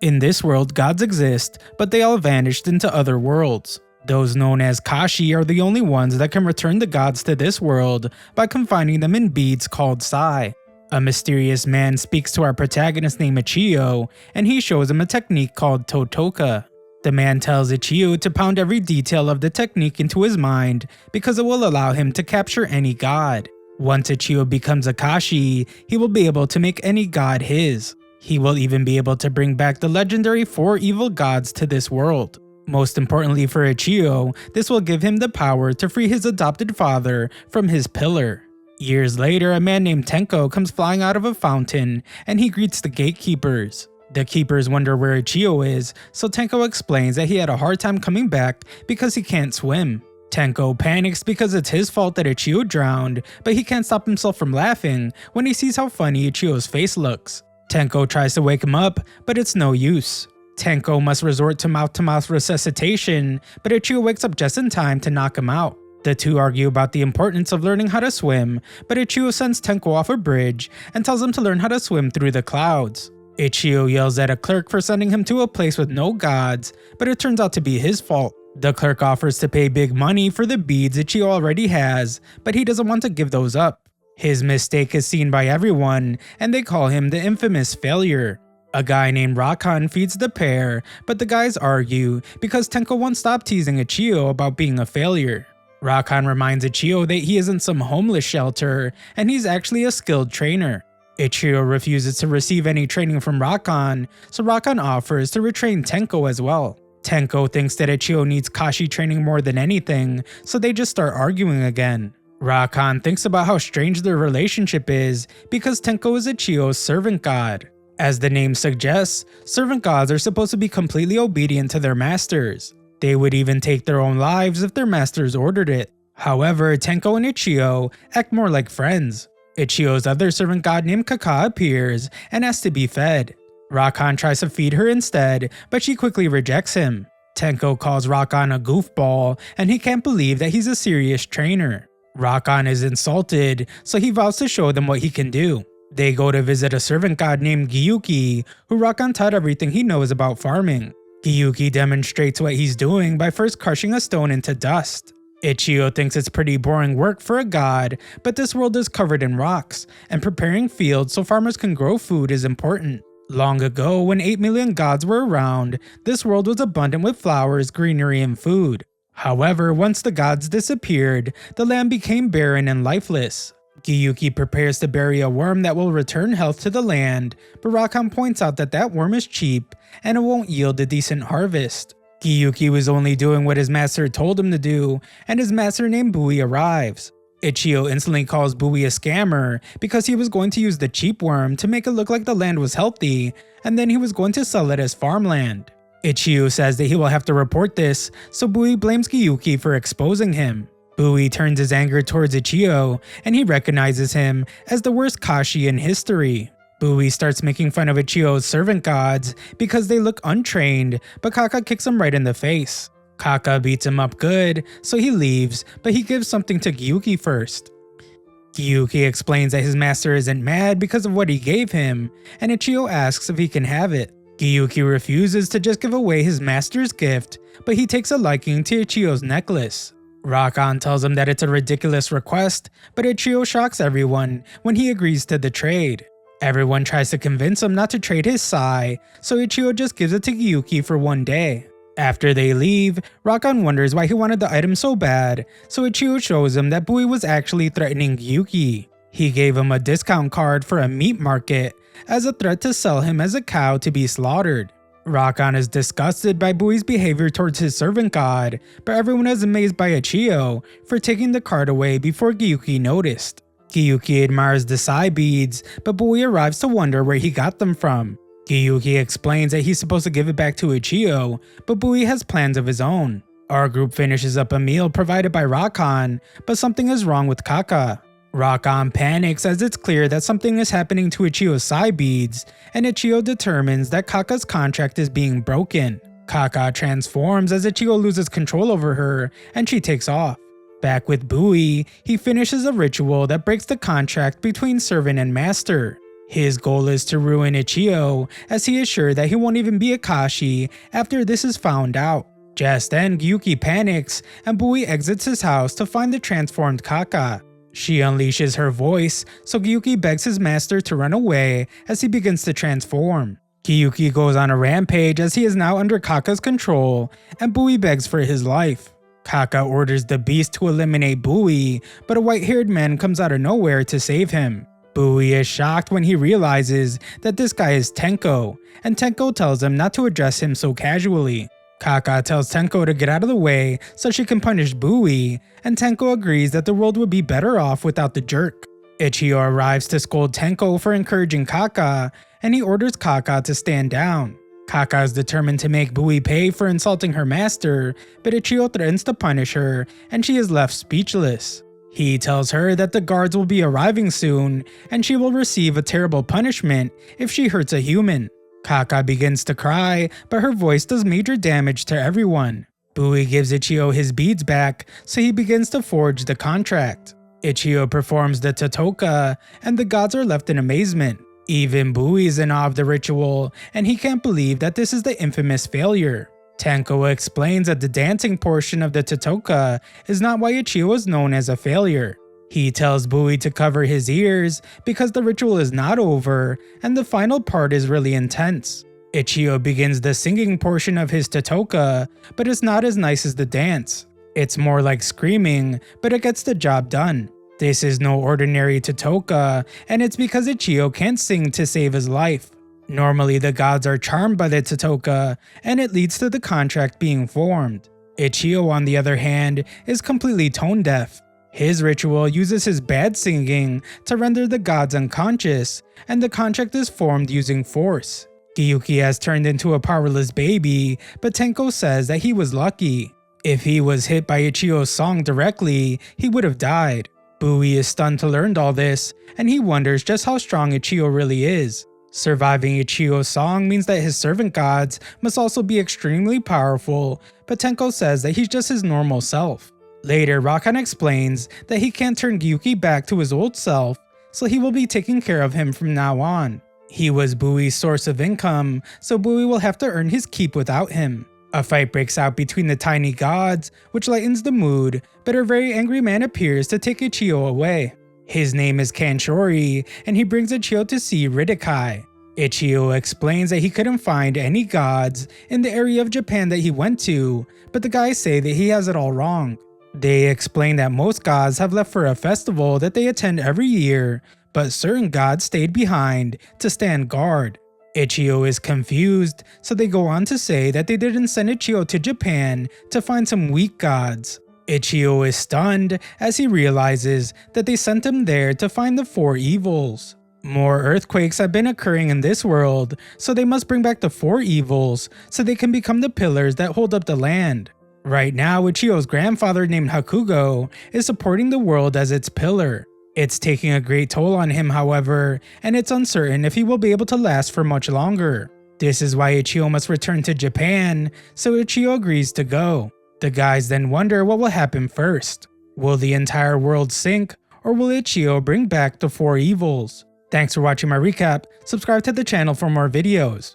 In this world, gods exist, but they all vanished into other worlds. Those known as Kashi are the only ones that can return the gods to this world by confining them in beads called Sai. A mysterious man speaks to our protagonist named Ichiyo, and he shows him a technique called Totoka. The man tells Ichiyo to pound every detail of the technique into his mind because it will allow him to capture any god. Once Ichiyo becomes a Kashi, he will be able to make any god his. He will even be able to bring back the legendary 4 evil gods to this world. Most importantly for Ichiyo, this will give him the power to free his adopted father from his pillar. Years later, a man named Tenko comes flying out of a fountain, and he greets the gatekeepers. The keepers wonder where Ichiyo is, so Tenko explains that he had a hard time coming back because he can't swim. Tenko panics because it's his fault that Ichiyo drowned, but he can't stop himself from laughing when he sees how funny Ichiyo's face looks. Tenko tries to wake him up, but it's no use. Tenko must resort to mouth-to-mouth resuscitation, but Ichiyo wakes up just in time to knock him out. The two argue about the importance of learning how to swim, but Ichiyo sends Tenko off a bridge and tells him to learn how to swim through the clouds. Ichiyo yells at a clerk for sending him to a place with no gods, but it turns out to be his fault. The clerk offers to pay big money for the beads Ichiyo already has, but he doesn't want to give those up. His mistake is seen by everyone, and they call him the infamous failure. A guy named Rakan feeds the pair, but the guys argue because Tenko won't stop teasing Ichiyo about being a failure. Rakan reminds Ichiyo that he isn't some homeless shelter, and he's actually a skilled trainer. Ichiyo refuses to receive any training from Rakan, so Rakan offers to retrain Tenko as well. Tenko thinks that Ichiyo needs Kashi training more than anything, so they just start arguing again. Rakan thinks about how strange their relationship is because Tenko is Ichiyo's servant god. As the name suggests, servant gods are supposed to be completely obedient to their masters. They would even take their own lives if their masters ordered it. However, Tenko and Ichiyo act more like friends. Ichiyo's other servant god named Kaka appears and asks to be fed. Rakan tries to feed her instead, but she quickly rejects him. Tenko calls Rakan a goofball, and he can't believe that he's a serious trainer. Rakan is insulted, so he vows to show them what he can do. They go to visit a servant god named Gyuki, who Rakan taught everything he knows about farming. Gyuki demonstrates what he's doing by first crushing a stone into dust. Ichiyo thinks it's pretty boring work for a god, but this world is covered in rocks, and preparing fields so farmers can grow food is important. Long ago, when 8 million gods were around, this world was abundant with flowers, greenery, and food. However, once the gods disappeared, the land became barren and lifeless. Gyuki prepares to bury a worm that will return health to the land, but Rakan points out that that worm is cheap and it won't yield a decent harvest. Gyuki was only doing what his master told him to do, and his master named Bui arrives. Ichiyo instantly calls Bui a scammer because he was going to use the cheap worm to make it look like the land was healthy, and then he was going to sell it as farmland. Ichiyo says that he will have to report this, so Bui blames Gyuki for exposing him. Bui turns his anger towards Ichiyo, and he recognizes him as the worst Kashi in history. Bui starts making fun of Ichiyo's servant gods because they look untrained, but Kaka kicks him right in the face. Kaka beats him up good, so he leaves, but he gives something to Gyuki first. Gyuki explains that his master isn't mad because of what he gave him, and Ichiyo asks if he can have it. Gyuki refuses to just give away his master's gift, but he takes a liking to Ichiyo's necklace. Rakan tells him that it's a ridiculous request, but Ichiyo shocks everyone when he agrees to the trade. Everyone tries to convince him not to trade his Sai, so Ichiyo just gives it to Gyuki for one day. After they leave, Rakan wonders why he wanted the item so bad, so Ichiyo shows him that Bui was actually threatening Gyuki. He gave him a discount card for a meat market as a threat to sell him as a cow to be slaughtered. Rakan is disgusted by Bui's behavior towards his servant god, but everyone is amazed by Ichiyo for taking the card away before Gyuki noticed. Gyuki admires the Sai beads, but Bui arrives to wonder where he got them from. Gyuki explains that he's supposed to give it back to Ichiyo, but Bui has plans of his own. Our group finishes up a meal provided by Rakan, but something is wrong with Kaka. Rakan panics as it's clear that something is happening to Ichiyo's Sai beads, and Ichiyo determines that Kaka's contract is being broken. Kaka transforms as Ichiyo loses control over her, and she takes off. Back with Bui, he finishes a ritual that breaks the contract between servant and master. His goal is to ruin Ichio, as he is sure that he won't even be Akashi after this is found out. Just then, Gyuki panics and Bui exits his house to find the transformed Kaka. She unleashes her voice, so Gyuki begs his master to run away as he begins to transform. Gyuki goes on a rampage as he is now under Kaka's control, and Bui begs for his life. Kaka orders the beast to eliminate Bui, but a white-haired man comes out of nowhere to save him. Bui is shocked when he realizes that this guy is Tenko, and Tenko tells him not to address him so casually. Kaka tells Tenko to get out of the way so she can punish Bui, and Tenko agrees that the world would be better off without the jerk. Ichio arrives to scold Tenko for encouraging Kaka, and he orders Kaka to stand down. Kaka is determined to make Bui pay for insulting her master, but Ichio threatens to punish her, and she is left speechless. He tells her that the guards will be arriving soon, and she will receive a terrible punishment if she hurts a human. Kaka begins to cry, but her voice does major damage to everyone. Bui gives Ichio his beads back, so he begins to forge the contract. Ichio performs the Totoka, and the gods are left in amazement. Even Bui is in awe of the ritual, and he can't believe that this is the infamous failure. Tenko explains that the dancing portion of the Totoka is not why Ichio is known as a failure. He tells Bui to cover his ears because the ritual is not over and the final part is really intense. Ichio begins the singing portion of his Totoka, but it's not as nice as the dance. It's more like screaming, but it gets the job done. This is no ordinary Totoka, and it's because Ichio can't sing to save his life. Normally the gods are charmed by the Totoka, and it leads to the contract being formed. Ichio, on the other hand, is completely tone deaf. His ritual uses his bad singing to render the gods unconscious, and the contract is formed using force. Gyuki has turned into a powerless baby, but Tenko says that he was lucky. If he was hit by Ichio's song directly, he would have died. Bui is stunned to learn all this, and he wonders just how strong Ichio really is. Surviving Ichio's song means that his servant gods must also be extremely powerful, but Tenko says that he's just his normal self. Later, Rakan explains that he can't turn Gyuki back to his old self, so he will be taking care of him from now on. He was Bui's source of income, so Bui will have to earn his keep without him. A fight breaks out between the tiny gods, which lightens the mood, but a very angry man appears to take Ichio away. His name is Kanshori, and he brings Ichio to see Ridikai. Ichio explains that he couldn't find any gods in the area of Japan that he went to, but the guys say that he has it all wrong. They explain that most gods have left for a festival that they attend every year, but certain gods stayed behind to stand guard. Ichio is confused, so they go on to say that they didn't send Ichio to Japan to find some weak gods. Ichio is stunned as he realizes that they sent him there to find the 4 evils. More earthquakes have been occurring in this world, so they must bring back the 4 evils so they can become the pillars that hold up the land. Right now, Ichio's grandfather named Hakugo is supporting the world as its pillar. It's taking a great toll on him, however, and it's uncertain if he will be able to last for much longer. This is why Ichio must return to Japan, so Ichio agrees to go. The guys then wonder what will happen first. Will the entire world sink, or will Ichio bring back the 4 evils? Thanks for watching my recap. Subscribe to the channel for more videos.